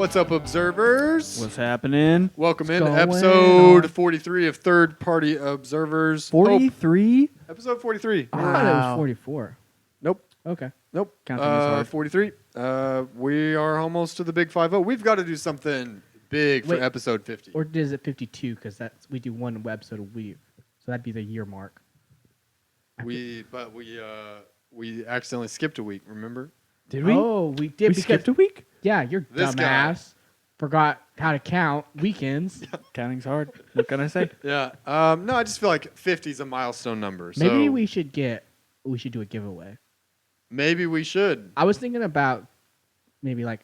What's up, observers? What's happening? Welcome What's into going episode on? 43 of Third Party Observers. 43? Episode 43. I thought it was 44. Nope. Okay. Nope. Counting is hard. 43. We are almost to the big 50. We've got to do something big for Wait. episode 50. Or is it 52? Because we do one episode a week, so that'd be the year mark. We accidentally skipped a week, remember? Did we? Oh, we did. We skipped a week? Yeah, you're This guy. dumbass. Forgot how to count weekends. Counting's hard. What can I say? Yeah. No, I just feel like 50 is a milestone number. So Maybe we should do a giveaway. Maybe we should. I was thinking about maybe like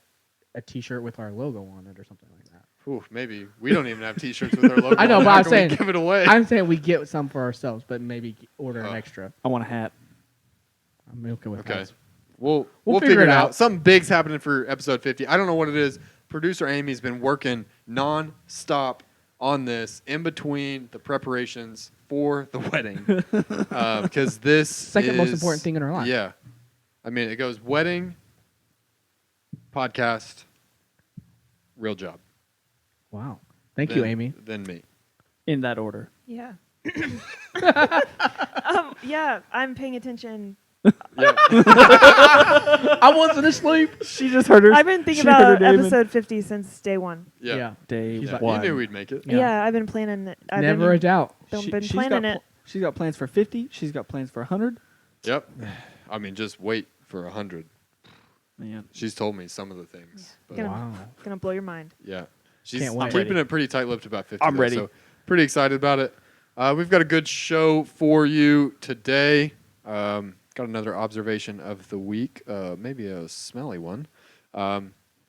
a T-shirt with our logo on it or something like that. Ooh, maybe. We don't even have T-shirts with our logo. I know, on. but How I'm can we saying- give it away. I'm saying we get some for ourselves, but maybe order an extra. I want a hat. I'm okay with Okay. that. We'll figure figure it it out. out. Something big's happening for episode 50. I don't know what it is. Producer Amy's been working non-stop on this in between the preparations for the wedding. Because this Second most is- important thing in our life. Yeah. I mean, it goes wedding, podcast, real job. Wow. Thank you, Amy. Then me. In that order. Yeah. Yeah, I'm paying attention. Yeah. I wasn't asleep. She just heard her. I've been thinking she heard her about name and- episode 50 since day one. Yeah. Day She's like- You one. knew we'd make it. Yeah. Yeah, I've been planning it. I've Never a doubt. been She's planning got it. She's got plans for 50. She's got plans for 100. Yep. I mean, just wait for 100. Man. She's told me some of the things. But Gonna, Wow. gonna blow your mind. yeah. She's Can't wait. keeping it pretty tight-lipped about 50. I'm though, ready. So pretty excited about it. We've got a good show for you today. Got another observation of the week. Maybe a smelly one. I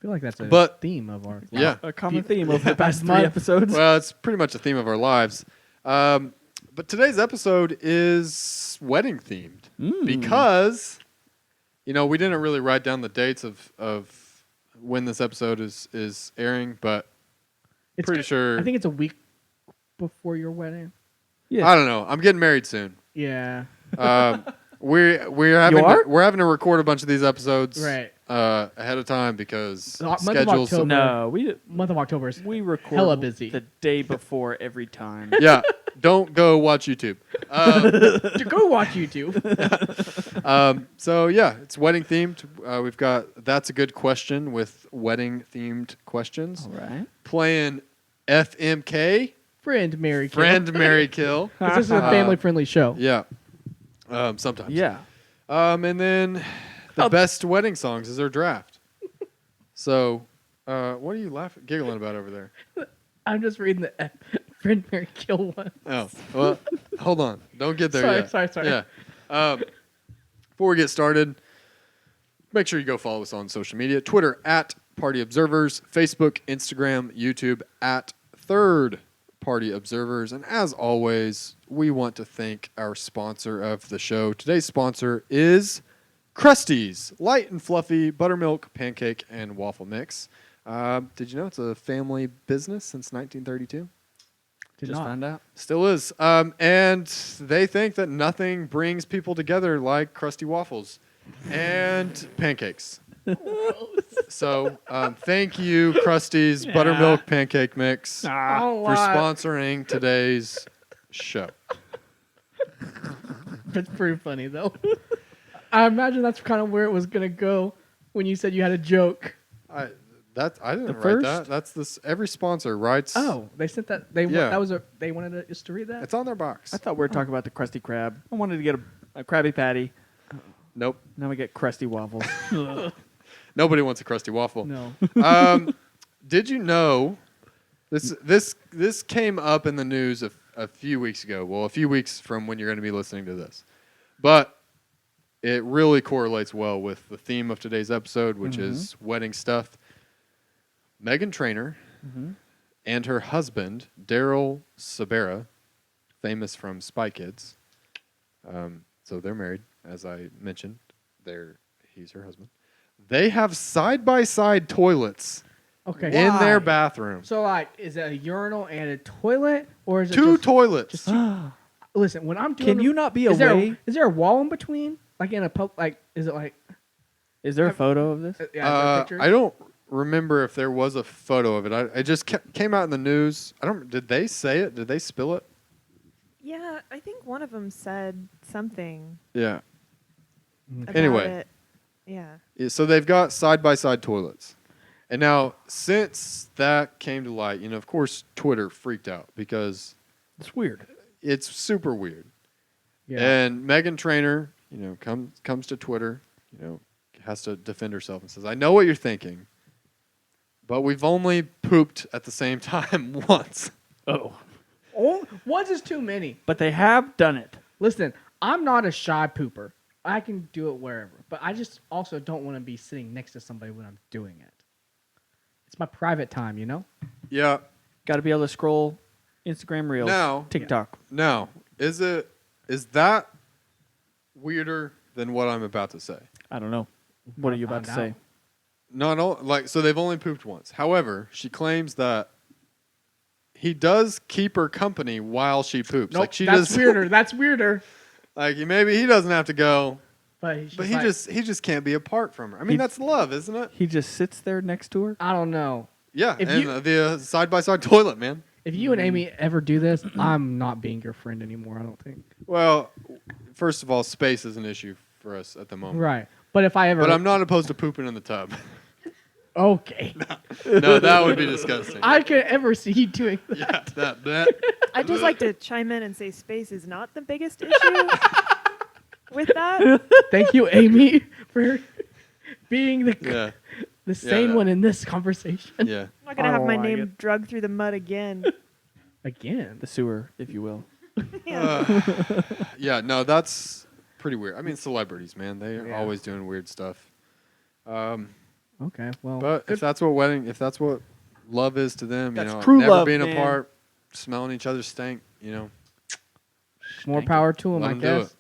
feel like that's a But- theme of our Yeah. A common theme of the past Past 3 month. episodes. Well, it's pretty much a theme of our lives. But today's episode is wedding themed because, we didn't really write down the dates of when this episode is airing, but It's pretty sure. I think it's a week before your wedding. Yeah. I don't know. I'm getting married soon. Yeah. We're having You are? we're having to record a bunch of these episodes Right. ahead of time because The month of schedules. October. No, Month of October is we record hella busy. the day before every time. Yeah, don't go watch YouTube. to go watch YouTube. So yeah, it's wedding themed. We've got That's a Good Question with wedding themed questions. All right. Playing FMK, Friend, Mary, Kill. Friend Mary Kill. 'Cause this is a family-friendly show. Yeah, sometimes. Yeah. And then the best wedding songs is our draft. So, what are you giggling about over there? I'm just reading the Friend, Mary, Kill one. Oh, well, hold on. Don't get there Sorry, yet. sorry. Yeah. Before we get started, make sure you go follow us on social media. Twitter at Party Observers, Facebook, Instagram, YouTube at Third Party Observers. And as always, we want to thank our sponsor of the show. Today's sponsor is Krusty's Light and Fluffy Buttermilk Pancake and Waffle Mix. Did you know it's a family business since 1932? Did Just not. found out. Still is. And they think that nothing brings people together like Krusty Waffles and pancakes. So thank you, Krusty's Buttermilk Pancake Mix, Oh, for sponsoring today's show. That's pretty funny, though. I imagine that's kind of where it was going to go when you said you had a joke. I didn't The write first? that. That's this. Every sponsor writes. Oh, they sent that. Yeah. They wanted us to read that? It's on their box. I thought we were talking about the Krusty Krab. I wanted to get a Krabby Patty. Nope. Now we get Krusty Waffles. Nobody wants a Krusty Waffle. No. Did you know this came up in the news a few weeks ago? Well, a few weeks from when you're going to be listening to this, but it really correlates well with the theme of today's episode, which is wedding stuff. Meghan Trainor and her husband Daryl Sabera, famous from Spy Kids. So they're married, as I mentioned. He's her husband. They have side-by-side toilets Okay. in their Why? bathroom. So, like, is it a urinal and a toilet? Or is it Two just, toilets. Listen, when I'm doing... Can you not be is there, away? is there a wall in between? Like, in a pub... Like, is it like... Is there a photo of this? Yeah, is there pictures? I don't remember if there was a photo of it. I just came out in the news. I don't. Did they say it? Did they spill it? Yeah, I think one of them said something Yeah. about Anyway. it. Yeah. Yeah, so they've got side-by-side toilets. And now, since that came to light, of course, Twitter freaked out because It's weird. it's super weird. Yeah. And Megan Trainor, comes to Twitter, has to defend herself and says, I know what you're thinking, but we've only pooped at the same time once. Oh. Once is too many. But they have done it. Listen, I'm not a shy pooper. I can do it wherever. But I just also don't want to be sitting next to somebody when I'm doing it. It's my private time, you know? Yeah. Got to be able to scroll Instagram Reels, Now- TikTok. Now, is that weirder than what I'm about to say? I don't know. What are you about to say? No, so they've only pooped once. However, she claims that he does keep her company while she poops. Nope, Like she that's does, weirder. That's weirder. Like maybe he doesn't have to go, But he just can't be apart from her. I mean, that's love, isn't it? He just sits there next to her? I don't know. Yeah, If and you- the side-by-side toilet, man. If you and Amy ever do this, I'm not being your friend anymore, I don't think. Well, first of all, space is an issue for us at the moment. Right. But if I ever... But I'm not opposed to pooping in the tub. Okay. No, that would be disgusting. I could ever see you doing that. Yeah, that. I'd just like to chime in and say space is not the biggest issue with that. Thank you, Amy, for being the Yeah, the sane Yeah. one in this conversation. yeah. I'm not going to have I my don't like name it. drugged through the mud again. Again. The sewer, if you will. Yeah. Yeah, no, that's pretty weird. I mean, celebrities, man, they're Yeah. always doing weird stuff. Okay, well. But if that's what love is to them, That's never true love, being man. apart, smelling each other's stink, more power to them, Let I 'em do guess. it.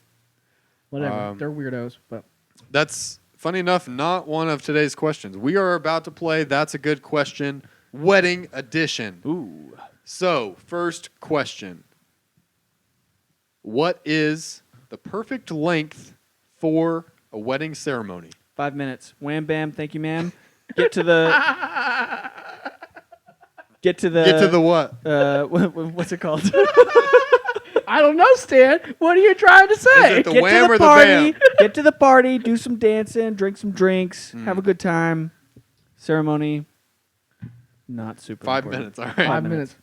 Whatever. They're weirdos, but That's funny enough, not one of today's questions. We are about to play That's a Good Question, Wedding Edition. Ooh. So, first question. What is the perfect length for a wedding ceremony? 5 minutes. Wham, bam. Thank you, ma'am. Get to the... Get to the what? what's it called? I don't know, Stan. What are you trying to say? Is it the Get wham to or the the party. bam? Get to the party. Do some dancing. Drink some drinks. Have a good time. Ceremony. Not super. 5 important. minutes, all right. 5 minutes.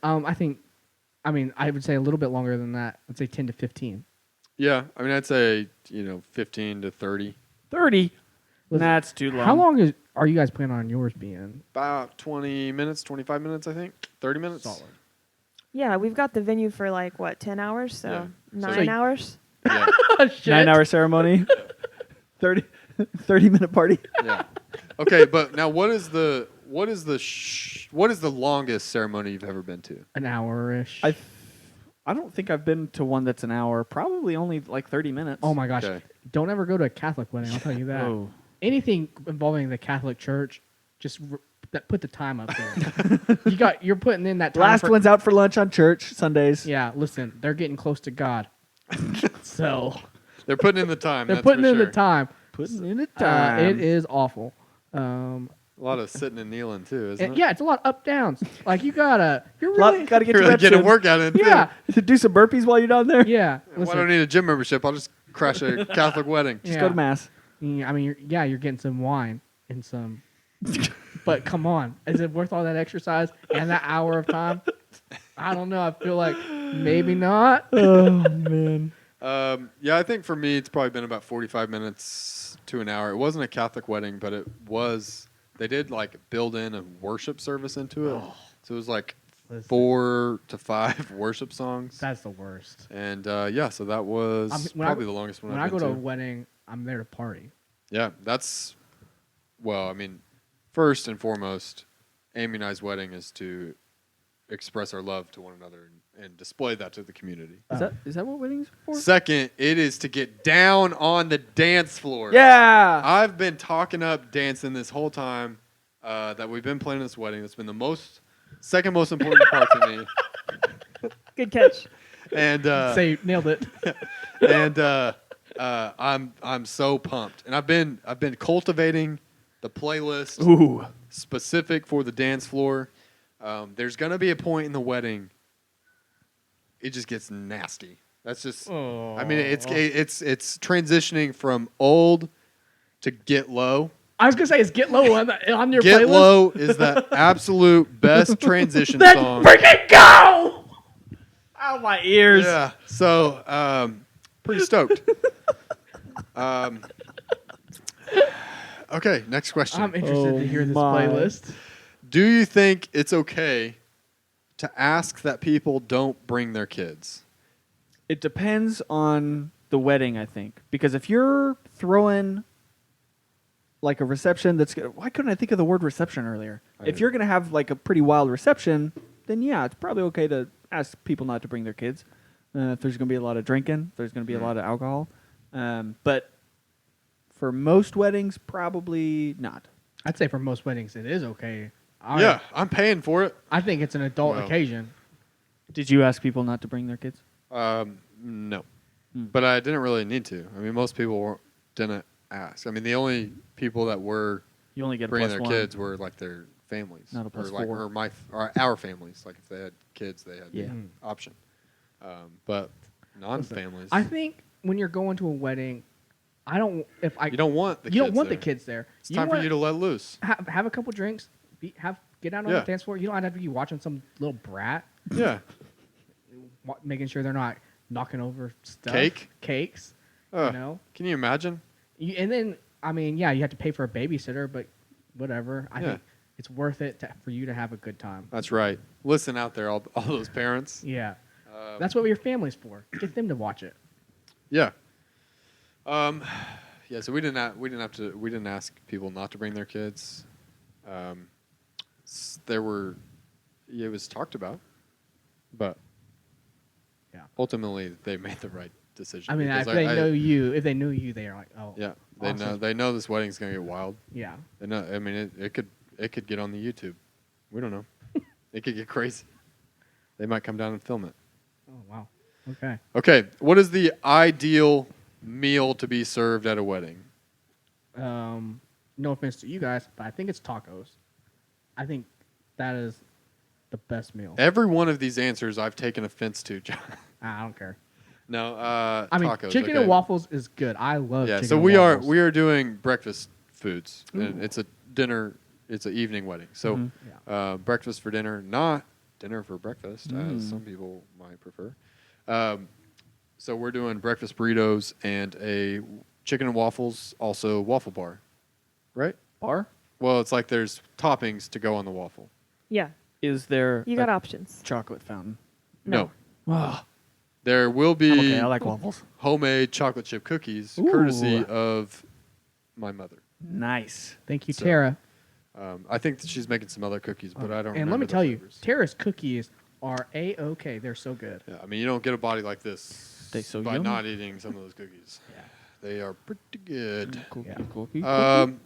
I would say a little bit longer than that. I'd say 10 to 15. Yeah, I mean, I'd say, 15 to 30. 30. Listen, That's too long. How long are you guys planning on yours being? About 20 minutes, 25 minutes, I think. 30 minutes. Solid. Yeah, we've got the venue for 10 hours, so Yeah. 9 So- hours. Yeah, 9-hour ceremony. 30-minute party. yeah. Okay, but now what is the longest ceremony you've ever been to? An hour-ish. I don't think I've been to one that's an hour. Probably only 30 minutes. Oh my gosh. Okay. Don't ever go to a Catholic wedding, I'll tell you that. Oh. Anything involving the Catholic Church, just put the time up there. You're putting in that time. Last for- one's out for lunch on church Sundays. Yeah, listen, they're getting close to God. So They're putting in the time. they're that's putting for in sure. the time. Putting in the time. It is awful. A lot of sitting and kneeling too, isn't And it? yeah, it's a lot of up downs. Like you're Gotta really get You're your really reps getting a in. workout in. too. yeah, Do some burpees while you're down there. yeah. Why Listen, do I need a gym membership? I'll just crash a Catholic wedding. Just Yeah. go to mass. I mean, you're getting some wine and some. But come on, is it worth all that exercise and that hour of time? I don't know. I feel like maybe not. Oh man. Yeah, I think for me it's probably been about 45 minutes to an hour. It wasn't a Catholic wedding, but it was. They did build in a worship service into it, so it was Listen, 4 to 5 worship songs. That's the worst. And so that was when probably the longest one When I've I go been to a to. wedding, I'm there to party. Yeah, that's first and foremost, Amy and I's wedding is to express our love to one another and display that to the community. Is that what weddings are for? Second, it is to get down on the dance floor. Yeah. I've been talking up dancing this whole time that we've been planning this wedding. It's been the second most important part to me. Good catch. And Say nailed it. and I'm so pumped. And I've been cultivating the playlist Ooh. specific for the dance floor. There's going to be a point in the wedding. It just gets nasty. That's just. I mean, it's transitioning from old to get low. I was gonna say, is Get Low on your Get playlist? Low is the absolute best transition Let's song. freaking go! Ow, my ears. Yeah. So, pretty stoked. Okay, next question. I'm interested to hear this my. playlist. Do you think it's okay to ask that people don't bring their kids? It depends on the wedding, I think. Because if you're throwing like a reception why couldn't I think of the word reception earlier? If you're going to have like a pretty wild reception, then yeah, it's probably okay to ask people not to bring their kids. If there's going to be a lot of drinking, there's going to be a lot of alcohol. But for most weddings, probably not. I'd say for most weddings, it is okay. Yeah, I'm paying for it. I think it's an adult Well. occasion. Did you ask people not to bring their kids? No. But I didn't really need to. I mean, most people didn't ask. I mean, the only people that were You only get a bringing plus their one. kids were like their families, Not a plus or like four. or our families. Like if they had kids, they had Yeah. the option. But non-families, I think when you're going to a wedding, you don't want the kids there. kids there. It's time for you to let loose. have a couple drinks. Get out on Yeah. the dance floor. You don't have to be watching some little brat Yeah. making sure they're not knocking over stuff. Cakes. Ugh. You know. Can you imagine? And then I mean, yeah, you have to pay for a babysitter, but whatever. I Yeah. think it's worth it for you to have a good time. That's right. Listen out there, all those parents. Yeah. That's what your family's for. Get them to watch it. Yeah. Yeah. So we didn't ask people not to bring their kids. It was talked about, but Yeah. ultimately they made the right decision. I mean, if because they knew you, they are like, oh, yeah, awesome. they know this wedding's gonna get wild. Yeah. They know. I mean, it could get on the YouTube. We don't know. It could get crazy. They might come down and film it. Oh wow. Okay. Okay, what is the ideal meal to be served at a wedding? No offense to you guys, but I think it's tacos. I think that is the best meal. Every one of these answers I've taken offense to, John. I don't care. No, I mean, tacos. chicken okay. and waffles is good. I love. Yeah, chicken so and we waffles. are doing breakfast foods, and Ooh. it's a dinner. It's an evening wedding, so Mhm. breakfast for dinner, not dinner for breakfast, as some people might prefer. So we're doing breakfast burritos and a chicken and waffles, also waffle bar, right? Bar? Well, it's like there's toppings to go on the waffle. Yeah, Is there you a got options. chocolate fountain? No. Ah, There will be I'm okay. I like waffles. homemade chocolate chip cookies, Ooh. courtesy of my mother. Nice. Thank you, So, Tara. I think that she's making some other cookies, but I don't. And let remember me the tell you, flavors. Tara's cookies are a-okay. They're so good. Yeah, I mean, you don't get a body like this They so by yummy. not eating some of those cookies. Yeah. They are pretty good. Cookie, Yeah. cookie.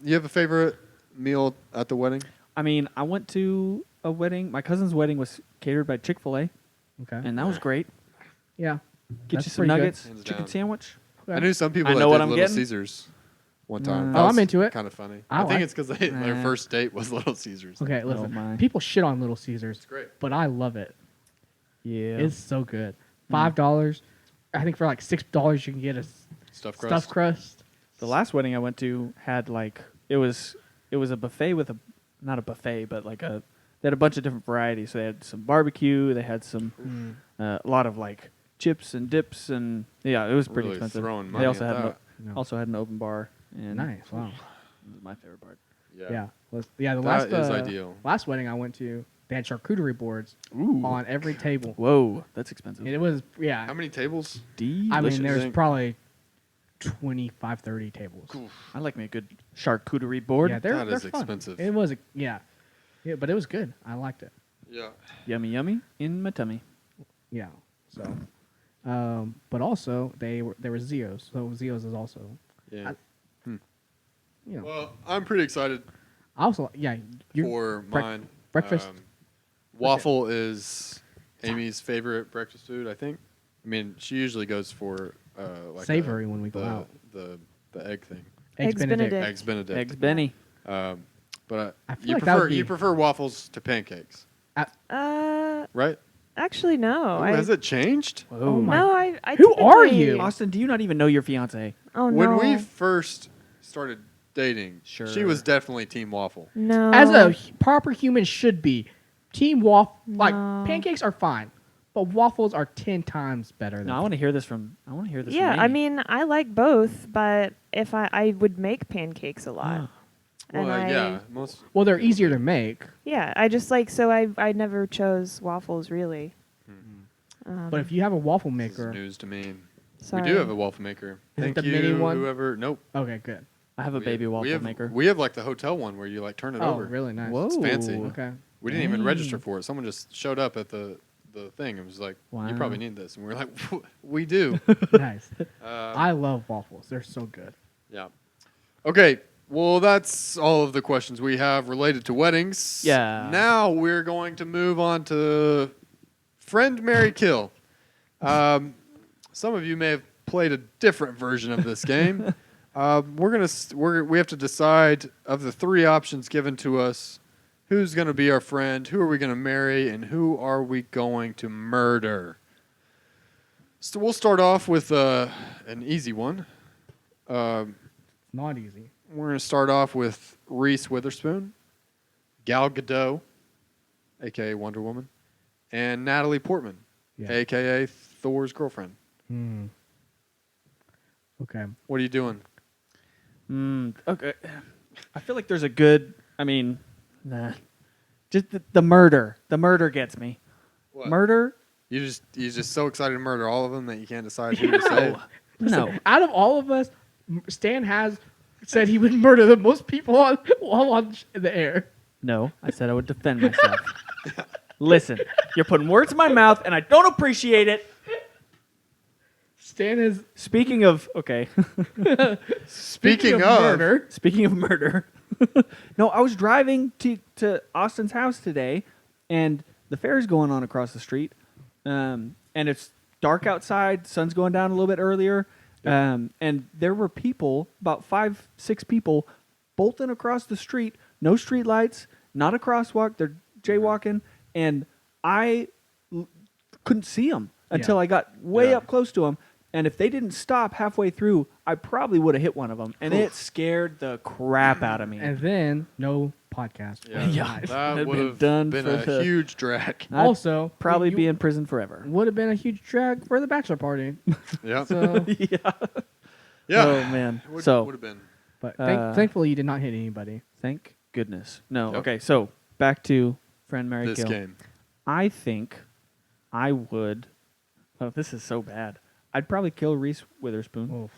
You have a favorite meal at the wedding? I mean, I went to a wedding. My cousin's wedding was catered by Chick-fil-A, Okay. and that was great. Yeah. Get That's you some pretty good. nuggets, Hands chicken down. sandwich. I knew some people I that know did what I'm Little getting. Caesars one time. Mm. That Oh, I'm was into it. Kind of funny. I I think like- it's because their Nah. first date was Little Caesars. Okay, Oh, listen. my. People shit on Little Caesars. It's great. But I love it. Yeah. It's so good. $5. I think for like $6 you can get a Stuffed crust. stuffed crust. The last wedding I went to had like it was a buffet with not a buffet but like they had a bunch of different varieties. So they had some barbecue, they had some a lot of like chips and dips, and yeah, it was pretty Really expensive. throwing They money also at had that. No. also had an open bar. And Nice. Wow. It was my favorite part. Yeah. The That last is ideal. last wedding I went to, they had charcuterie boards Ooh. on every table. Whoa, that's expensive. And it was How many tables? Delicious. I mean, there's Think- probably 25, 30 tables. I like me a good charcuterie board. Yeah, they're That is fun. expensive. It was yeah, but it was good. I liked it. Yeah. Yummy, yummy in my tummy. Yeah. So, but also there were Zios. So Zios is also Yeah. you know. Well, I'm pretty excited I also you for mine. breakfast? Waffle is Amy's favorite breakfast food, I think. I mean, she usually goes for like Savory when we go the, out. The egg thing. Eggs Eggs Benedict. Benedict. Eggs Benedict. Eggs Benny. But I feel you like that would prefer be- you prefer waffles to pancakes, right? Actually, no. Oh, has it changed? Oh my! No, I. Who are typically- you? Austin, do you not even know your fiance? Oh When no. we first started dating, she Sure. was definitely team waffle. No. As a proper human should be, team waffle like No. pancakes are fine, but waffles are 10 times better. Than No, I want to hear this from. I want to hear this. Yeah, from I Amy. mean, I like both, but if I would make pancakes a lot. And Well, I, yeah, most. Well, they're easier to make, Yeah, I just like so I never chose waffles really. but if you have a waffle This is maker, news to me. Sorry. We do have a waffle maker. Is it Thank the you, mini one? whoever. Nope. okay, good. I have a baby waffle maker. We have like the hotel one where you like turn it Oh, over. really nice. Whoa. It's fancy. Okay. We didn't even register Dang. for it. Someone just showed up at the thing and was like, "You probably Wow. need this," and we were like, "We do." Nice. Uh, I love waffles. They're so good. yeah. Okay. Well, that's all of the questions we have related to weddings. Yeah. Now we're going to move on to Friend, Marry, Kill. Some of you may have played a different version of this game. We have to decide of the three options given to us, who's going to be our friend, who are we going to marry, and who are we going to murder. So we'll start off with an easy one. Not easy. We're going to start off with Reese Witherspoon, Gal Gadot, a.k.a. Wonder Woman, and Natalie Portman, Yeah. a.k.a. Thor's girlfriend. Hmm. Okay. What are you doing? Okay. I feel like there's a good. I mean, nah. Just the murder. The murder gets me. What? Murder? You're just so excited to murder all of them that you can't decide who to save. No. Out of all of us, Stan has said he would murder the most people while on the air. No. I said I would defend myself. Listen, you're putting words in my mouth, and I don't appreciate it. Stan is Speaking of, okay. Speaking of, murder. Speaking of murder, no, I was driving to Austin's house today, and the fair's going on across the street, and it's dark outside. Sun's going down a little bit earlier, and there were people, about 5-6 people, bolting across the street. No street lights, not a crosswalk. They're jaywalking, and I couldn't see them until I got way Yeah. up close to them. And if they didn't stop halfway through, I probably would have hit one of them. And it scared the crap out of me. And then no podcast. yeah, Yeah. that That'd would been have done been for a the- huge drag. I'd Also, probably you be in prison forever. would have been a huge drag for the bachelor party. Yeah, So, Yeah. yeah. Oh, man. Would So, have been. but Uh, thankfully you did not hit anybody. thank goodness. No. Yep. Okay, so back to Friend, Marry, This Kill. game. I think I would. Oh, this is so bad. I'd probably kill Reese Witherspoon. Oh.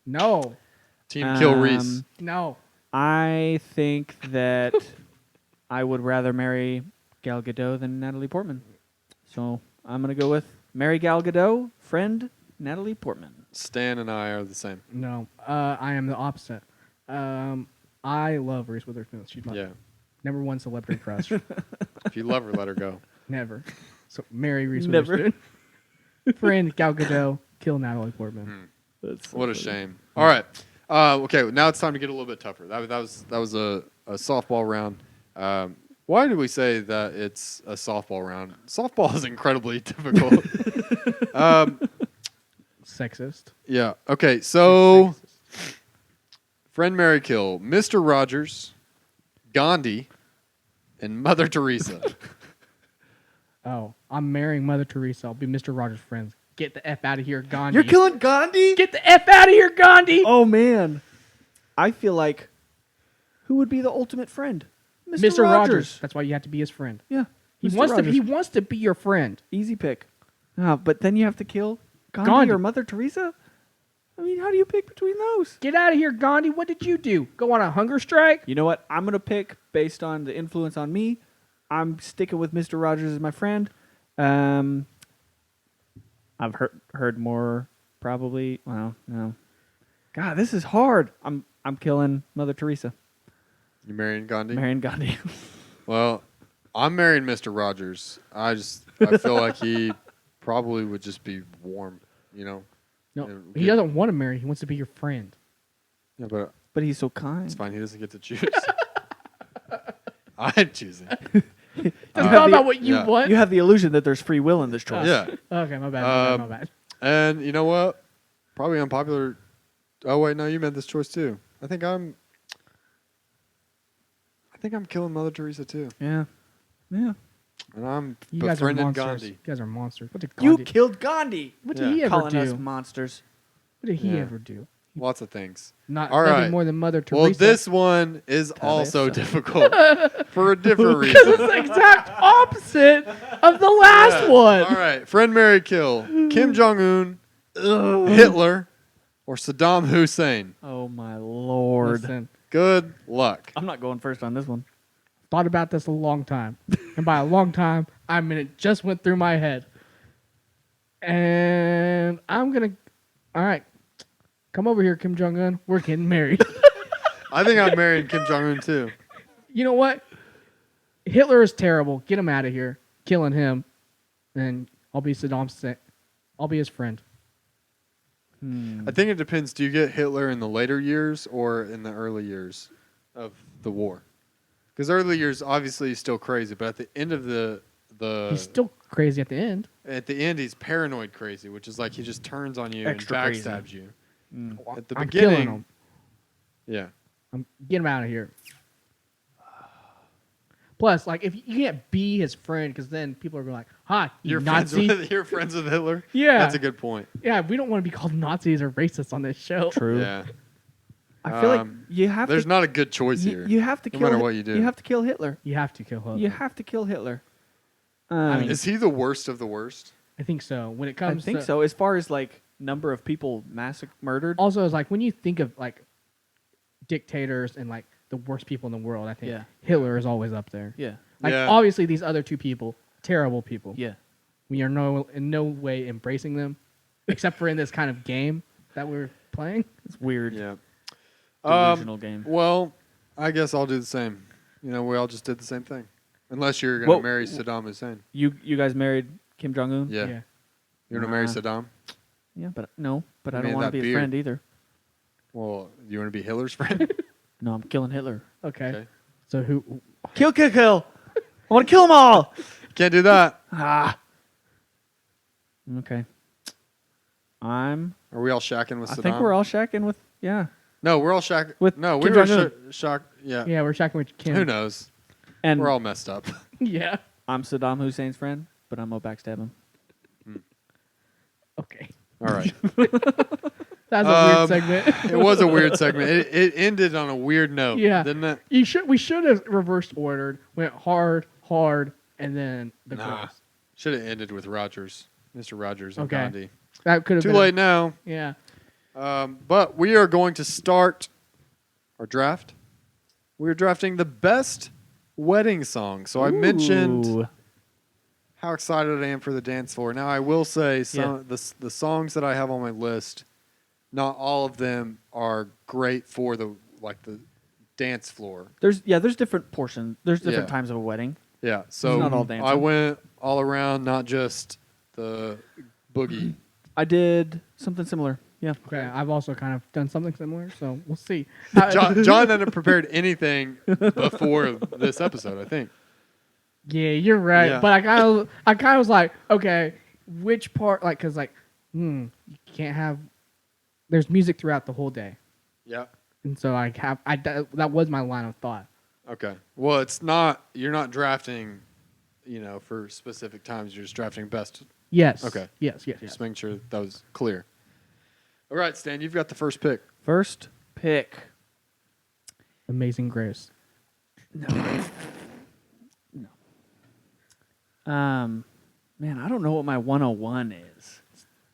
No, Team Kill Reese. no. I think that I would rather marry Gal Gadot than Natalie Portman. So I'm going to go with marry Gal Gadot, friend Natalie Portman. Stan and I are the same. No, I am the opposite. I love Reese Witherspoon. She's my Yeah. number one celebrity crush. If you love her, let her go. Never. So marry Reese Never. Witherspoon. Friend Gal Gadot, kill Natalie Portman. That's so What a funny. shame. All right. Okay. Now it's time to get a little bit tougher. That was a softball round. Why do we say that it's a softball round? Softball is incredibly difficult. Sexist. Yeah. Okay. So, Sexist. Friend, Marry, Kill, Mr. Rogers, Gandhi, and Mother Teresa. Oh, I'm marrying Mother Teresa. I'll be Mr. Rogers' friends. Get the F out of here, Gandhi. You're killing Gandhi? Get the F out of here, Gandhi! Oh, man. I feel like who would be the ultimate friend? Mr. Rogers. That's why you have to be his friend. Yeah. He Mr. wants Rogers. to. He wants to be your friend. Easy pick. But then you have to kill Gandhi, Gandhi. or Mother Teresa? I mean, how do you pick between those? Get out of here, Gandhi. What did you do? Go on a hunger strike? You know what? I'm going to pick based on the influence on me. I'm sticking with Mr. Rogers as my friend. I've heard more probably. Well, no. God, this is hard. I'm killing Mother Teresa. You marrying Gandhi? Marrying Gandhi. Well, I'm marrying Mr. Rogers. I feel like he probably would just be warm, you know. No, Yeah, he good. doesn't want to marry. He wants to be your friend. Yeah, but But he's so kind. It's fine. He doesn't get to choose. I'm choosing. It's have not the- about what you yeah. want. You have the illusion that there's free will in this choice. Yeah. Okay, my bad. Um, My bad. And you know what? Probably unpopular. Oh wait, no, you made this choice too. I think I'm killing Mother Teresa too, Yeah. Yeah. and I'm You guys are befriending monsters. Gandhi. You guys are monsters. What did You Gandhi? killed Gandhi. What Yeah. did he ever Calling do? us monsters. What did he Yeah. ever do? Lots of things. Not All nothing right. more than Mother Teresa. Well, this one is also Teresa. difficult for a different because it's reason. the exact opposite of the last Yeah. one. All right, friend, marry, kill: Kim Jong Un, Hitler, or Saddam Hussein. Oh my lord. Listen, Good luck. I'm not going first on this one. thought about this a long time, and by a long time, I mean it just went through my head. And I'm gonna. All right, come over here, Kim Jong Un. We're getting married. I think I'm marrying Kim Jong Un too. You know what? Hitler is terrible. Get him out of here. Killing him, and I'll be I'll be his friend. I think it depends. Do you get Hitler in the later years or in the early years of the war? Because early years, obviously, he's still crazy, but at the end of the He's still crazy at the end. at the end, he's paranoid crazy, which is like he just turns on you Extra and crazy. backstabs you. At the I'm killing beginning, him. yeah, Get him out of here. Plus, like, if you can't be his friend, because then people are gonna be like, "Ha, you you're Nazi." you're friends with Hitler. Yeah. That's a good point. Yeah, we don't want to be called Nazis or racists on this show. True. Yeah, I feel like Um, you have there's to. not a good choice You, here. you have to no kill. matter what you do. You have to kill Hitler. You have to kill Hitler. You have to kill Hitler. I mean, Is he the worst of the worst? I think so. When it I comes think to, so. As far as like number of people murdered. Also, it's like when you think of like dictators and like the worst people in the world, I think Yeah. Hitler is always up there. Yeah. Like Yeah. obviously these other two people, terrible people. Yeah. We are in no way embracing them, except for in this kind of game that we're playing. It's weird. Yeah. Delusional game. Well, I guess I'll do the same. You know, we all just did the same thing. Unless you're going to Well, marry Saddam Hussein. You guys married Kim Jong Un? Yeah. You're going to marry Nah. Saddam? Yeah, but no, but I I don't mean, want to that be a beard. friend either. Well, you want to be Hitler's friend? No, I'm killing Hitler. Okay. Okay. So who? Kill, kill, kill. I want to kill them all. Can't do that. Ah. Okay. Are we all shacking with I Saddam? think we're all shacking with. Yeah. No, we're all shack. With no, we Kim were Jong-un. shocked. Yeah. Yeah, we're checking with Kim. Who knows? And We're all messed up. Yeah. I'm Saddam Hussein's friend, but I'm gonna backstab him. Okay. All right. That's a weird segment. It was a weird segment. It ended on a weird note. Yeah. Didn't it? We should have reversed ordered. Went hard, and then the Nah. girls. Should have ended with Rogers. Mr. Rogers and Okay. Gandhi. That could have Too been late now. Yeah. But we are going to start our draft. We're drafting the best wedding song. So I mentioned Ooh. how excited I am for the dance floor. Now I will say the songs that I have on my list, not all of them are great for the dance floor. There's different portions. There's different Yeah. times of a wedding. Yeah, so not all dancing. I went all around, not just the boogie. I did something similar. Yeah. Okay. I've also kind of done something similar, so we'll see. John hadn't prepared anything before this episode, I think. Yeah, you're right. Yeah. But I kind of was like, okay, which part? Like, cause like, you can't have. There's music throughout the whole day, Yeah. and so that was my line of thought. Okay. Well, it's not. You're not drafting, for specific times. You're just drafting best. Yes. Okay. Yes. Just making sure that was clear. All right, Stan, you've got the first pick. First pick. Amazing Grace. Man, I don't know what my 101 is.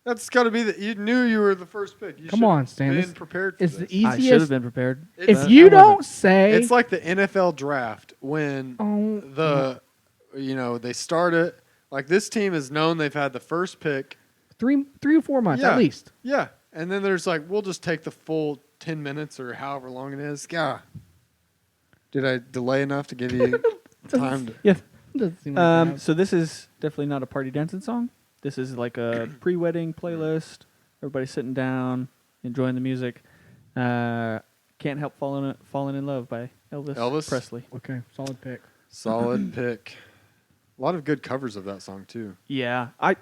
That's got to be you knew you were the first pick. You Come should on, have Stan. Been This prepared for It's this. the I should have easiest. been prepared. It's- If you I don't wasn't. say, It's like the NFL draft when they start it. Like this team is known they've had the first pick. 3 or 4 months Yeah. at least. Yeah. And then there's like, we'll just take the full 10 minutes or however long it is. Yeah. Did I delay enough to give you time to. Yeah. Doesn't seem like that. So this is definitely not a party dancing song. This is like a pre-wedding playlist. Everybody sitting down, enjoying the music. Kim Can't Help Falling in Love by Elvis Presley. Okay, solid pick. Solid pick. A lot of good covers of that song too. Yeah, I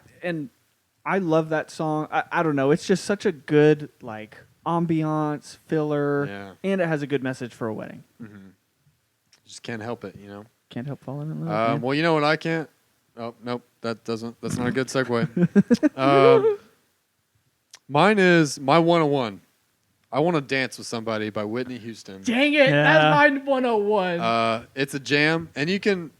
love that song. I don't know. It's just such a good like ambiance filler, Yeah. and it has a good message for a wedding. Mm-hmm. Just can't help it, you know. Can't help falling in love. man. Well, you know what I can't. Oh nope, that doesn't. That's not a good segue. Mine is my 101. I Want to Dance with Somebody by Whitney Houston. Dang it, Yeah. that's my 101. It's a jam, and you can,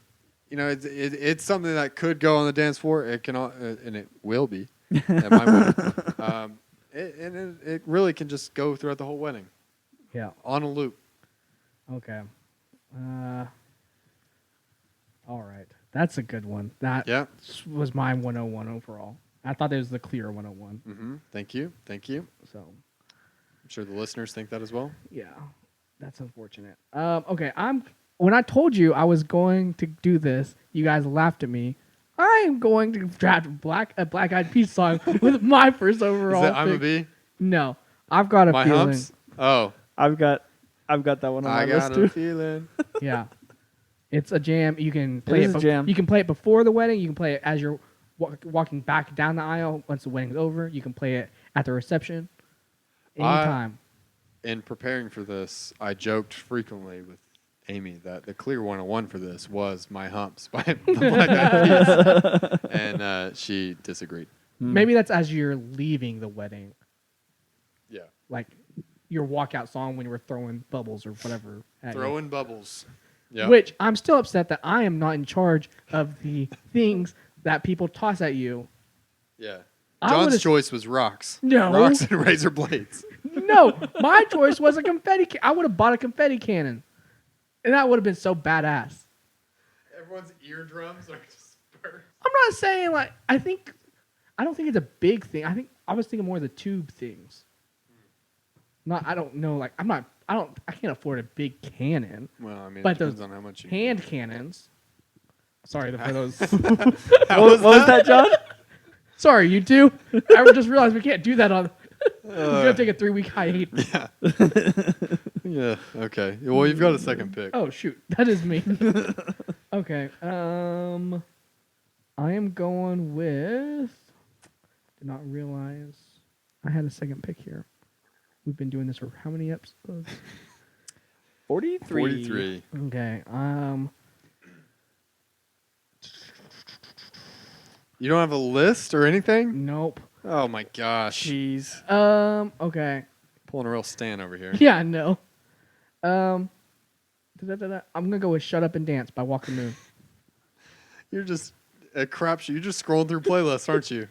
you know, it's something that could go on the dance floor. It can, and it will be. At my wedding. It really can just go throughout the whole wedding Yeah. on a loop. Okay. All right. That's a good one. That Yeah. was my 101 overall. I thought it was the clear 101. Mm-hmm. Thank you. So, I'm sure the listeners think that as well. yeah. That's unfortunate. Okay, when I told you I was going to do this, you guys laughed at me. I am going to draft a Black Eyed Peas song with my first overall. Is that I'm a pick. bee? No. I've got a My feeling. humps? Oh. I've got that one on my I list got too. a feeling. Yeah. It's a jam. You can play is a jam. You can play it before the wedding. You can play it as you're walking back down the aisle once the wedding's over. You can play it at the reception. Anytime. In preparing for this, I joked frequently with Amy that the clear 101 for this was My Humps by the Black Eyed Peas. And she disagreed. Maybe that's as you're leaving the wedding. Yeah. Like your walkout song when you were throwing bubbles or whatever. At you. Throwing bubbles. Yeah. Which I'm still upset that I am not in charge of the things that people toss at you. Yeah. I John's would've- choice was rocks. No. Rocks and razor blades. No, my choice was a confetti. I would have bought a confetti cannon, and that would have been so badass. Everyone's eardrums are dispersed. I'm not saying like I don't think it's a big thing. I was thinking more of the tube things. I don't know. Like I can't afford a big cannon. Well, I mean, But it depends those on how much you hand cannons. Sorry for those. What was that, John? Sorry, you two. I just realized we can't do that on. We're gonna take a 3-week hiatus. Yeah. Yeah. Okay. Well, you've got a second pick. Oh shoot, that is me. Okay. I am going with. Did not realize I had a second pick here. We've been doing this for how many episodes? 43. 43. Okay. You don't have a list or anything? Nope. Oh my gosh. Jeez. Okay. Pulling a real stand over here. Yeah, no. I'm gonna go with "Shut Up and Dance" by Walk the Moon. You're just a crapshoot. You're just scrolling through playlists, aren't you?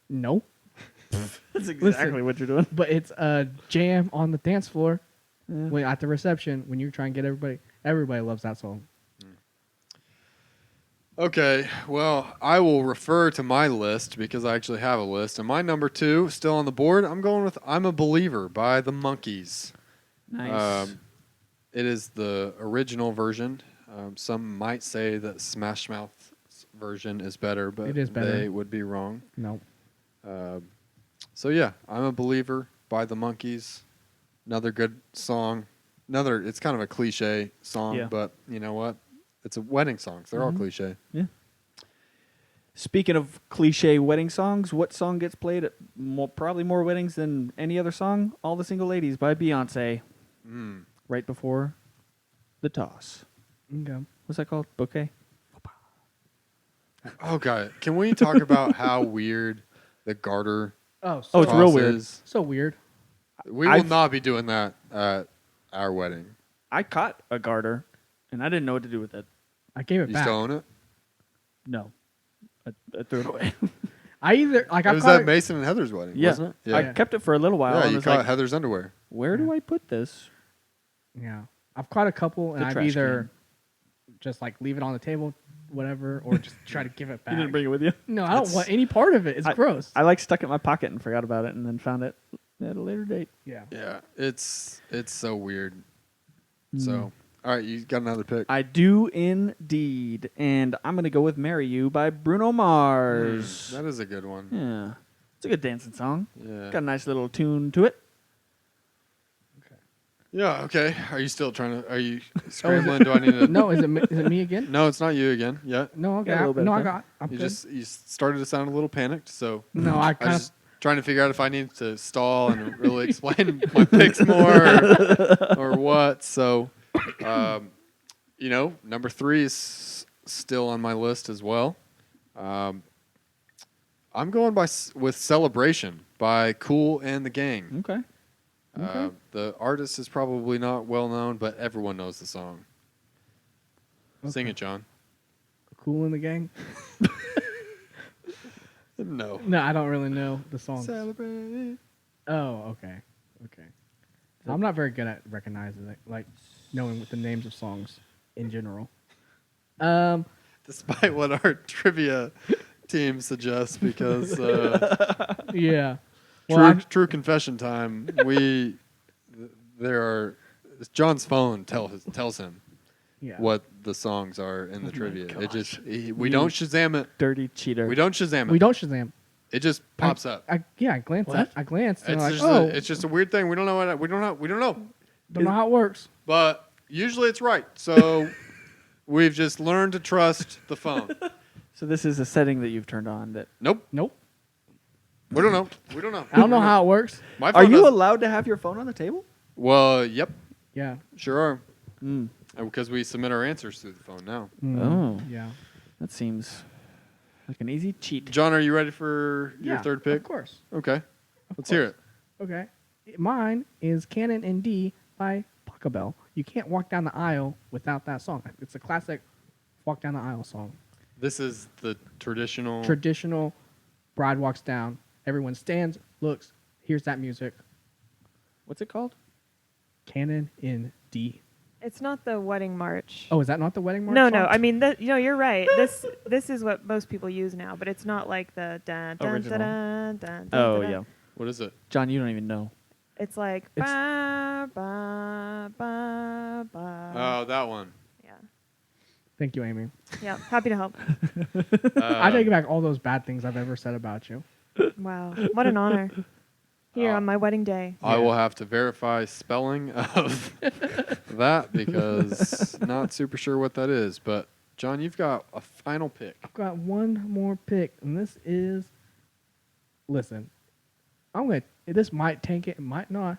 No, That's exactly what you're doing. but it's a jam on the dance floor when at the reception when you try and get everybody. Everybody loves that song. Okay, well, I will refer to my list because I actually have a list. And my number 2, still on the board, I'm going with I'm a Believer by the Monkees. Nice. It is the original version. Some might say that Smash Mouth's version is better, but It is better. they would be wrong. No. So yeah, I'm a Believer by the Monkees. Another good song. It's kind of a cliche song, Yeah. but you know what? It's a wedding song. They're all cliche. Yeah. Speaking of cliche wedding songs, what song gets played at probably more weddings than any other song? "All the Single Ladies" by Beyonce. Right before the toss. Okay. What's that called? Bouquet? Oh god, can we talk about how weird the garter Oh, Oh, it's real toss weird. is? so weird. We will not be doing that at our wedding. I caught a garter, and I didn't know what to do with it. I gave it You back. still own it? No. I threw it away. I either like It I've was caught at Mason and Heather's wedding, Yeah. wasn't it? I kept it for a little while. Yeah, and you was caught like, Heather's underwear. where do I put this? Yeah, I've caught a couple, and The I've trash either just like leave it on the table, whatever, or just try to give it back. You didn't bring it with you? No, I don't want any part of it. It's gross. I like stuck it in my pocket and forgot about it, and then found it at a later date. Yeah. Yeah, it's so weird. So, all right, you got another pick. I do indeed, and I'm gonna go with "Marry You" by Bruno Mars. That is a good one. Yeah, it's a good dancing song. Yeah. Got a nice little tune to it. Yeah. Okay. Are you still trying to? Are you scrambling? Do I need to? No, is it me again? No, it's not you again. Yet. No, okay. Yeah, a little bit No, of I time. got. I'm You good. just you started to sound a little panicked. So No, I I kind was of. just trying to figure out if I need to stall and really explain my picks more or what. So, number 3 is still on my list as well. I'm going with "Celebration" by Kool and the Gang. Okay. The artist is probably not well known, but everyone knows the song. Sing it, John. Cool in the Gang. No. No, I don't really know the song. Celebrate. Oh, okay. I'm not very good at recognizing it, like knowing what the names of songs in general. Despite what our trivia team suggests, because Yeah. Well, true confession time. It's John's phone tells him yeah. what the songs are in the my trivia. It gosh. just we don't Shazam it. Dirty cheater. We don't Shazam it. We don't Shazam. It just pops up. I glanced. What? I glanced and It's like, just oh, it's just a weird thing. We don't know what we don't know. don't know how it works. But usually it's right. So we've just learned to trust the phone. So this is a setting that you've turned on. That Nope. Nope. We don't know. We don't know. I don't know how it works. My are phone you doesn't- allowed to have your phone on the table? Well, yep. Yeah. Sure are. Mm. Because we submit our answers through the phone now. Oh. Yeah. That seems like an easy cheat. John, are you ready for your Yeah, third pick? Of course. Okay. Let's hear it. Okay. Mine is Canon in D by Pachelbel. You can't walk down the aisle without that song. It's a classic walk down the aisle song. This is the traditional. Traditional bride walks down. Everyone stands, looks, hears that music. What's it called? Canon in D. It's not the wedding march. Oh, is that not the wedding march? no, song? no. I mean, you're right. This is what most people use now, but it's not like the dun dun Original. dun dun. dun Oh dun. yeah, What is it? John, you don't even know. It's like It's- ba ba ba ba. Oh, that one. Yeah. Thank you, Amy. Yeah. Happy to help. I take back all those bad things I've ever said about you. Wow. What an honor. Here on my wedding day. I will have to verify spelling of that because not super sure what that is. But John, you've got a final pick. I've got one more pick, and this is. Listen, this might tank it, it might not,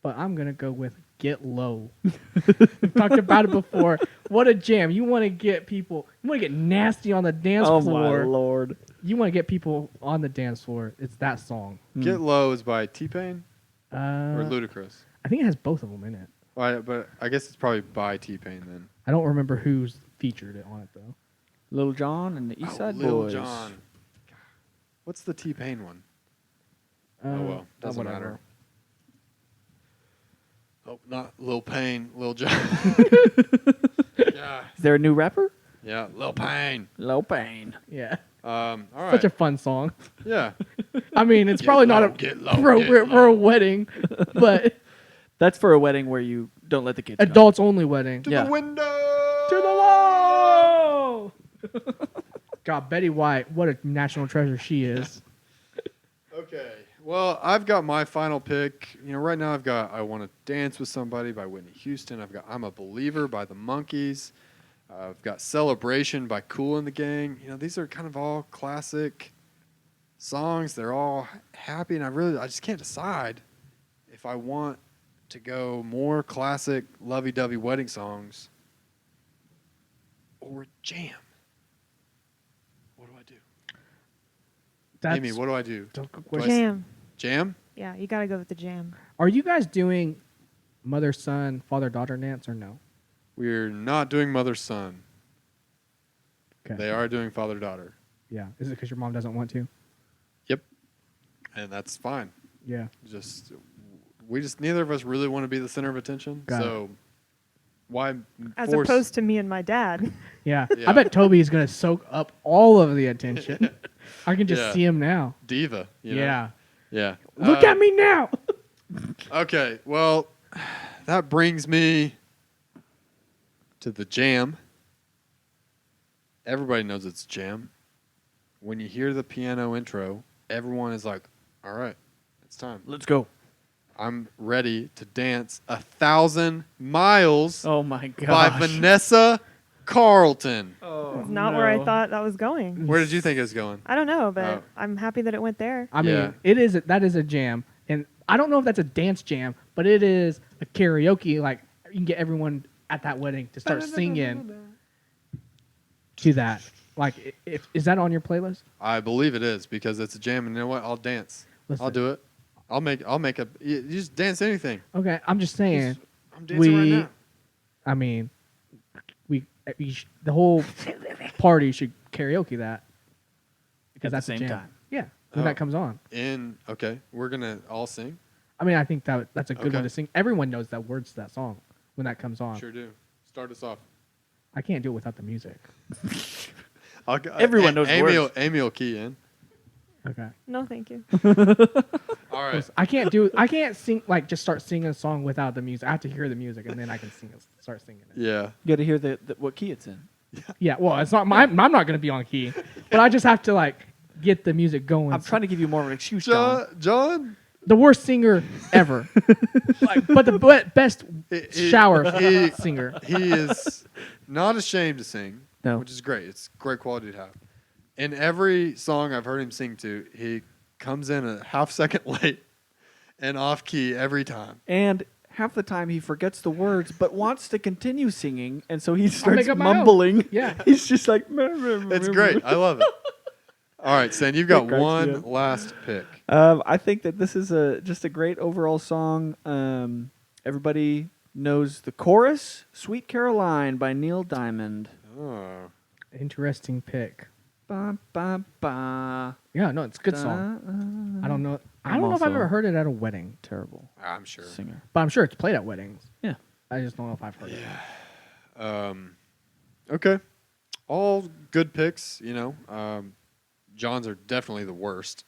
but I'm gonna go with "Get Low." We've talked about it before. What a jam! You want to get people. You want to get nasty on the dance Oh floor. my lord! You want to get people on the dance floor. It's that song. Get Low is by T-Pain or Uh, Ludacris. I think it has both of them in it. But I guess it's probably by T-Pain then. I don't remember who's featured it on it though. Lil Jon and the East Side Lil Boys. Jon. What's the T-Pain one? Uh, Oh well, doesn't whatever. matter. Oh, not Lil Payne, Lil Jon. Yeah, Is there a new rapper? yeah, Lil Payne. Lil Payne. Yeah, All right. such a fun song. Yeah. I mean, it's Get probably low, not get low, appropriate get for a low. wedding, but That's for a wedding where you don't let the kids. come. adults only wedding. To Yeah. the window. To the wall. God, Betty White, what a national treasure she is. Okay. Well, I've got my final pick. Right now I've got "I Want to Dance with Somebody" by Whitney Houston. I've got "I'm a Believer" by the Monkees. I've got "Celebration" by Kool and the Gang. These are kind of all classic songs. They're all happy, and I just can't decide if I want to go more classic lovey-dovey wedding songs or jam. What do I do? That's Amy, what do I do? Don't go Do I question. Jam. Jam? Yeah, you gotta go with the jam. Are you guys doing mother, son, father, daughter dance or no? We're not doing mother-son. Okay. They are doing father-daughter. Yeah. Is it because your mom doesn't want to? Yep. And that's fine. Yeah. Neither of us really want to be the center of attention. Got so why As force? opposed to me and my dad. Yeah. Yeah. I bet Toby is going to soak up all of the attention. I can just Yeah. see him now. Diva. Yeah. Yeah. Look at me now. Okay. Well, that brings me to the jam. Everybody knows it's jam. When you hear the piano intro, everyone is like, "All right, it's time." Let's go. I'm ready to dance 1,000 Miles Oh my gosh. by Vanessa Carlton. Oh, That's not where I no. thought that was going. Where did you think it was going? I don't know, but Oh. I'm happy that it went there. I mean, Yeah. that is a jam, and I don't know if that's a dance jam, but it is a karaoke. Like you can get everyone at that wedding to start singing to that. Like, if is that on your playlist? I believe it is because it's a jam, and you know what? I'll dance. Listen. I'll do it. I'll make a. You just dance anything. Okay, I'm just saying. I'm dancing right now. I mean, the whole party should karaoke that because At the that's a same jam. time. Yeah, when Oh. that comes on. Okay, we're gonna all sing. I mean, I think that's a good Okay. one to sing. Everyone knows the words to that song when that comes on. Sure do. Start us off. I can't do it without the music. Everyone knows Amy words. Amy will key in. Okay. No, thank you. All right. I can't sing like just start singing a song without the music. I have to hear the music and then I can start singing it. Yeah. You got to hear the what key it's in. Yeah, well, it's not I'm not going to be on key, but I just have to like get the music going. I'm trying to give you more of an excuse, John. John. The worst singer ever, but the best shower singer. He is not ashamed to sing, No. which is great. It's great quality to have. In every song I've heard him sing to, he comes in a half second late and off key every time. And half the time he forgets the words, but wants to continue singing, and so he starts make up my own. mumbling. Yeah. He's just like. It's great. I love it. All right, Stan, you've got It cracks me one up. last pick. I think that this is just a great overall song. Everybody knows the chorus, "Sweet Caroline" by Neil Diamond. Oh. Interesting pick. Ba, ba, ba, Yeah, no, it's a good da, song. I don't know. I I'm don't know if I've also- ever heard it at a wedding, Terrible I'm sure. singer. but I'm sure it's played at weddings. Yeah. I just don't know if I've heard it. Okay. All good picks, you know. John's are definitely the worst.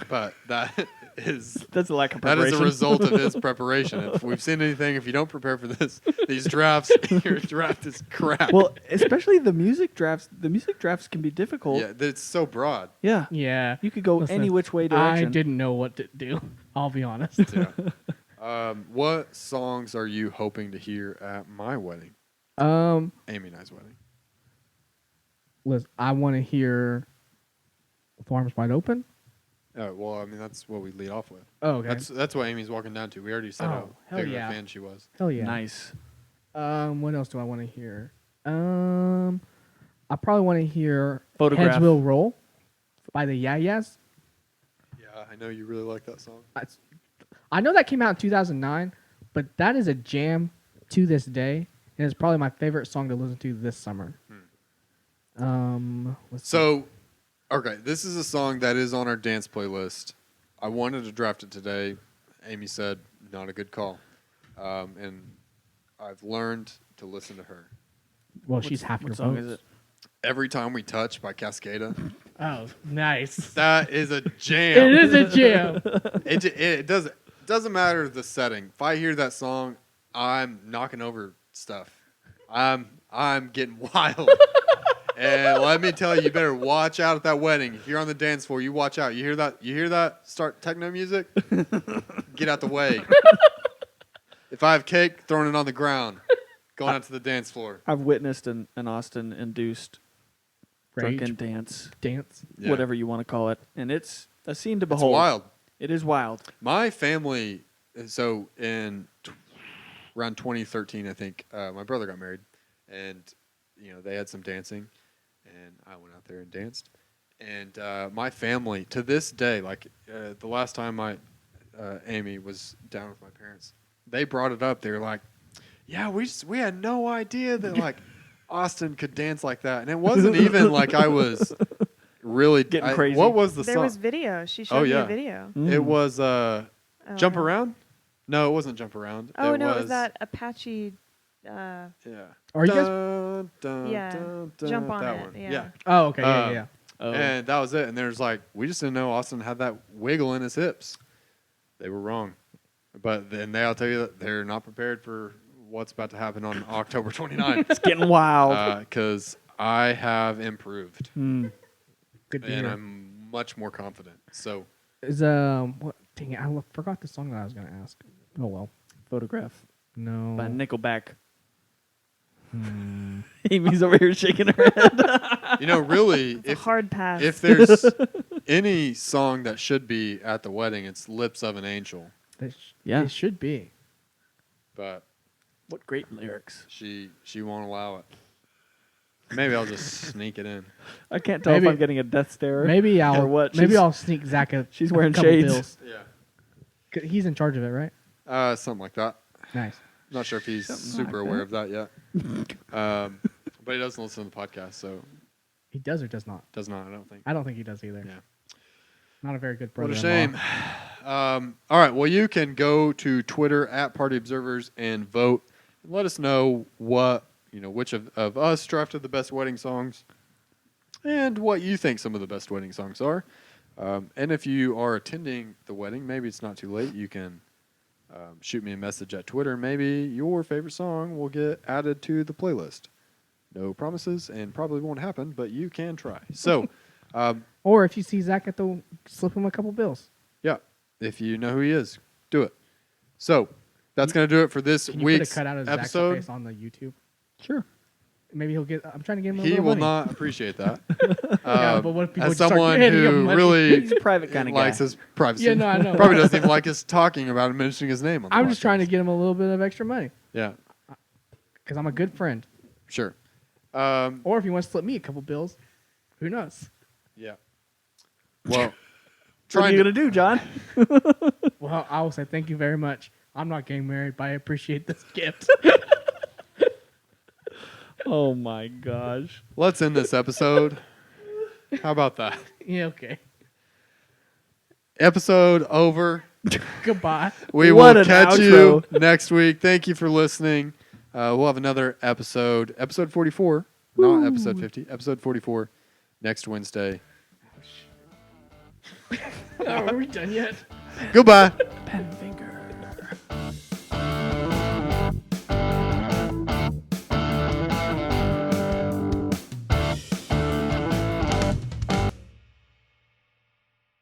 But that is That's a lack of that preparation. is a result of his preparation. If we've seen anything, if you don't prepare for these drafts, your draft is crap. Well, especially the music drafts. The music drafts can be difficult. yeah, it's so broad. Yeah. Yeah. You could go Listen, any which way I direction. didn't know what to do. I'll be honest. Yeah. What songs are you hoping to hear at my wedding? Amy and I's wedding. Listen, I want to hear "With Arms Wide Open." Oh, well, I mean that's what we lead off with. Oh, okay. That's what Amy's walking down to. We already said Oh, how hell big of yeah. a fan she was. Hell yeah. Nice. What else do I want to hear? I probably want to hear Photograph. "Heads Will Roll" by the Yeah Yeahs. Yeah, I know you really like that song. I know that came out in 2009, but that is a jam to this day, and it's probably my favorite song to listen to this summer. Let's see. So, okay, this is a song that is on our dance playlist. I wanted to draft it today. Amy said, not a good call. And I've learned to listen to her. Well, she's half your What song votes. is it? Every Time We Touch by Cascada. Oh, nice. That is a It jam. is a jam. It doesn't matter the setting. If I hear that song, I'm knocking over stuff. I'm getting wild. And let me tell you better watch out at that wedding. If you're on the dance floor, you watch out. You hear that? Start techno music? Get out the way. If I have cake, throwing it on the ground. Going out to the dance floor. I've witnessed an Austin-induced Rage. drunken dance, Dance. Yeah. whatever you want to call it, and it's a scene to It's behold. wild. It is wild. My family, so around 2013, I think, my brother got married, and they had some dancing, and I went out there and danced. And my family, to this day, like the last time Amy was down with my parents, they brought it up. They were like, "Yeah, we had no idea that like Austin could dance like that," and it wasn't even like I was really Getting crazy. What was the There song? was video. She showed me yeah. a video. It was Oh, Jump no. Around? No, it wasn't Jump Around. Oh, no, it was was that Apache. Yeah. Are you guys? Yeah. Jump on that it, one. yeah. Oh, okay. Yeah. Oh. And that was it. And there's like, we just didn't know Austin had that wiggle in his hips. They were wrong. But then I'll tell you that they're not prepared for what's about to happen on October 29th. It's getting wild. Because I have improved. Hmm. Good to And hear. I'm much more confident. So Is Dang it! Forgot the song that I was gonna ask. Oh well. Photograph No. by Nickelback. Hmm. Amy's over here shaking her head. You know, really, It's a hard pass. if there's any song that should be at the wedding, it's "Lips of an Angel." Yeah. It should be. But What great lyrics. she won't allow it. Maybe I'll just sneak it in. I can't tell Maybe- if I'm getting a death stare. Maybe I'll. Or what? Maybe She's- I'll sneak Zach a. she's a wearing couple shades. bills. Yeah. 'Cause he's in charge of it, right? Something like that. Nice. Not sure if he's Something super like aware of that yet. But he doesn't listen to the podcast, so He does or does not? does not. I don't think. I don't think he does either. Yeah. Not a very good What brother. a shame. All right. Well, you can go to Twitter at Party Observers and vote. And let us know which of us drafted the best wedding songs, and what you think some of the best wedding songs are. And if you are attending the wedding, maybe it's not too late. You can shoot me a message at Twitter. Maybe your favorite song will get added to the playlist. No promises, and probably won't happen, but you can try. So, Or if you see Zach at the, slip him a couple bills. yeah, if you know who he is, do it. So, that's going to do it for this Can you week's put a cutout of Zach's episode. face on the YouTube? Sure. Maybe he'll get. I'm trying to get him a He little will money. not appreciate that. Yeah, but what if people as start someone handing him who money? really He's a private kind of guy. likes his privacy, Yeah, no, I know. probably doesn't even like us talking about and mentioning his name on the I'm just trying to podcast. get him a little bit of extra money Yeah, because I'm a good friend. sure. Or if he wants to slip me a couple bills, who knows? Yeah. Well, What are trying you to, going to do, John? Well, I will say thank you very much. I'm not getting married, but I appreciate this gift. Oh, my gosh. let's end this episode. How about that? Yeah, okay. Episode over. Goodbye. We What will an catch outro. you next week. Thank you for listening. We'll have another episode 44, not episode 50, episode 44 next Wednesday. Are we done yet? Goodbye.